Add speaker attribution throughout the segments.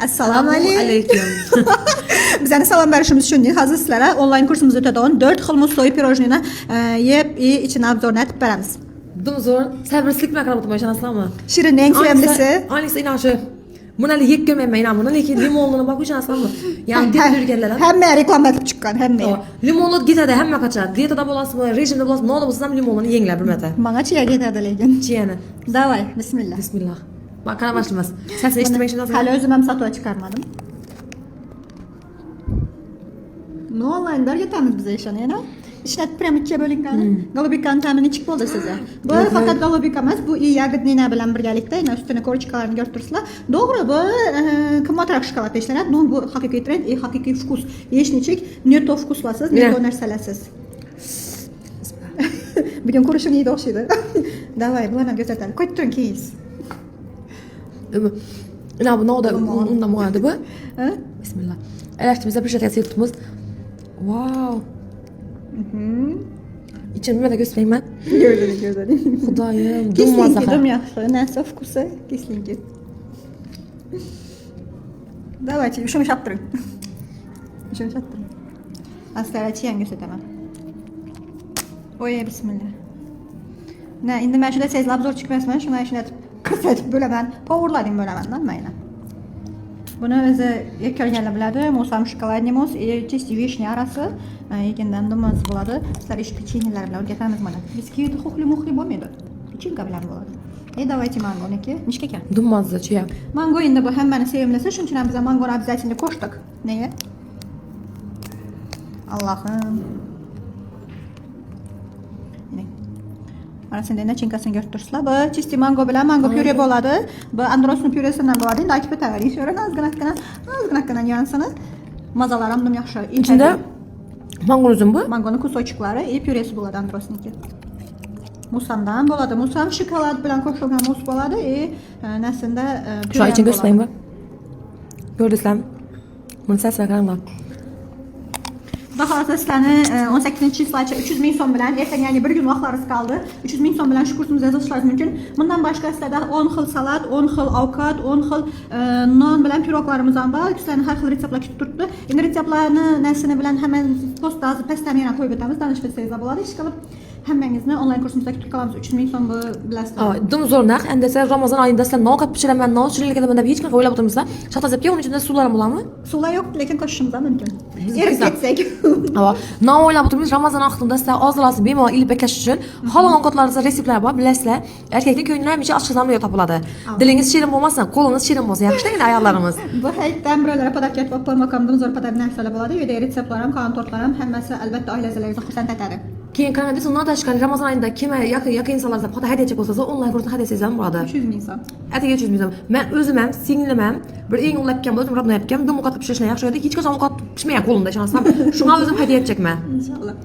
Speaker 1: Assalomu alaykum.
Speaker 2: Bizani salom berishimiz uchun hozir sizlarga onlayn kursimiz o'tadigan 4 xil musloi pirojnini yeb ichini obzorni aytib beramiz.
Speaker 1: Dumzo'r, sabrsizlik bilan qarab o'tirmaysanmi?
Speaker 2: Shirinning eng sevimlisi.
Speaker 1: Aynisi inaşı. Buni yeb ko'mayman, buni lekin limonini bak o'shanasizmi? Ya'ni deb yurganlar.
Speaker 2: Hamma reklama qilib chiqqan, hamma.
Speaker 1: Limonli ketadi hamma qachon. Dietada bo'lasizmi, rejimda bo'lasizmi, nima bo'lsa ham limonini yenglar bir marta.
Speaker 2: Menga chiya ketadi lekin.
Speaker 1: Chiyani.
Speaker 2: Davay, bismillah.
Speaker 1: Bismillah. Bak qaramaşmaz. Sesini eshitmaysan.
Speaker 2: Hali o'zim ham sotib chiqarmadim. No online'lar yetamiz biz ishoni yana. İşte piramidga bo'lingan. Golubikani ta'mini chiqib bo'ldi sizga. Bu faqat golubika emas, bu yagodnina bilan birgalikda ustini korchkalarni ko'rib turibsizlar. To'g'ri, bu qimmatroq shokolad ishlanadi. Bu haqiqiy trend, haqiqiy vkus. Yeshnichik, не то vkuslasiz, не то narsalasiz. Bugun ko'rishim edi o'xshaydi. Davay, bularni ko'rsatadi. Qo'yib turing keyin.
Speaker 1: Ina bu noda undan bo'ladi bu. Bismillah. Elektrimize bir şey yaptığımız. Wow. İçim bir de göstereyim ben.
Speaker 2: Gördüm.
Speaker 1: Xudayım,
Speaker 2: Kislinki, dum yaxshi. Nasıl vkusi? Kislinki. Давайте, shuni shaptiring. Shuni shaptiring. Astarchi yangi ko'rsataman. Oy, bismillah. Na, endi men shunda siz labzor chiqmasman, shuni ishlatib ko'rsatib bo'laman. Powerlaring bo'laman, mayli. Buni o'zi ko'rganlar biladi. Musam shokoladniy mus, чисто vishnya arasi, yegandan dumaz bo'ladi. Sizlar ish pechenyelar bilan o'rgatamiz mana. Biskvit muxli bo'lmaydi. Pechenka bilan bo'ladi. Давайте mangoniki. Nechta ekan?
Speaker 1: Dummazda chiya.
Speaker 2: Mango endi bu hammani sevimlisi, shuning uchun ham biz mangoni обязательно qo'shdik. Nega? Allohim. Mana senda nachinkasini ko'rib turibsizlar. Bu чисто mango bilan mango pyure bo'ladi. Bu androsning pyuresidan bo'ladi. Endi aytib o'tavering. Ozgina nyansini. Mazalar ham yaxshi.
Speaker 1: İçinde mango uzun bu.
Speaker 2: Mangoning kusochiklari, pyuresi bo'ladi androsniki. Musamdan bo'ladi. Musam shokolad bilan qo'shilgan mus bo'ladi. Nasinda
Speaker 1: Şu an için göstereyim bak. Gördünüz Bunu sesine qaranglar.
Speaker 2: Daha sizlarni 18 chislacha 300 ming so'm bilan ertaga yana bir kun vaqtlaringiz qoldi. 300 ming so'm bilan shu kursimizni yozishingiz mumkin. Bundan boshqa sizlarda 10 xil salat, 10 xil ovqat, 10 xil non bilan piroglarimiz ham bor. Sizlarni har xil retseptlar kutib turibdi. Endi retseptlarni nasini bilan hamma postda pastdan yana qo'yib o'tamiz. Tanishib etsangiz bo'ladi. Ish qilib hammangizni onlayn kursimizda kutib qolamiz. 300 ming so'm bu bilasizlar.
Speaker 1: Dumzo'r narx. Endi siz Ramazon oyida sizlar noqat pishiraman, noz shirinlik qilaman deb hech kim o'ylab o'tirmasa, shahtazabga uning ichida suvlar ham bo'ladimi?
Speaker 2: Suvlar yo'q, lekin qo'shishimiz ham mumkin. Erib ketsak.
Speaker 1: Ava, ne o'ylab o'tirmiz Ramazon vaqtida sizlar ozilaringizni bemalol ilib bekash uchun halol ovqatlaringizda reseptlar bor, bilasizlar. Erkakning ko'nglini hamisha oshqozon bilan topiladi. Dilingiz shirin bo'lmasa, qo'lingiz shirin bo'lsa, yaxshi-da ayollarimiz.
Speaker 2: Bu hayotdan birovlar podarka etib qo'ymoqam, dumzo'r podar narsalar bo'ladi. U yerda retseptlar ham, qalin tortlar ham hammasi albatta oilalarga xursand etadi.
Speaker 1: Keyin qanday undan tashqari Ramazon oyida kim yaqin insonlarga foto hadya bo'lsa, onlayn kursni hadya ham bo'ladi.
Speaker 2: 300 ming so'm.
Speaker 1: Atigi 300 ming so'm. Men o'zim ham, singlim ham bir eng ulabgan bo'ldim, Robni aytgan, dum ovqat pishirishni yaxshi ko'radi. Hech qachon ovqat pishmagan qo'limda ishonsam, shunga o'zim hadya etchakman.
Speaker 2: Inshaalloh.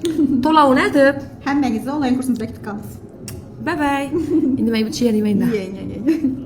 Speaker 1: To'lovini aytib,
Speaker 2: Hammangizni onlayn kursimizda kutib qolamiz.
Speaker 1: bye bye. Endi men bu chiyani yeyman.
Speaker 2: Yeng.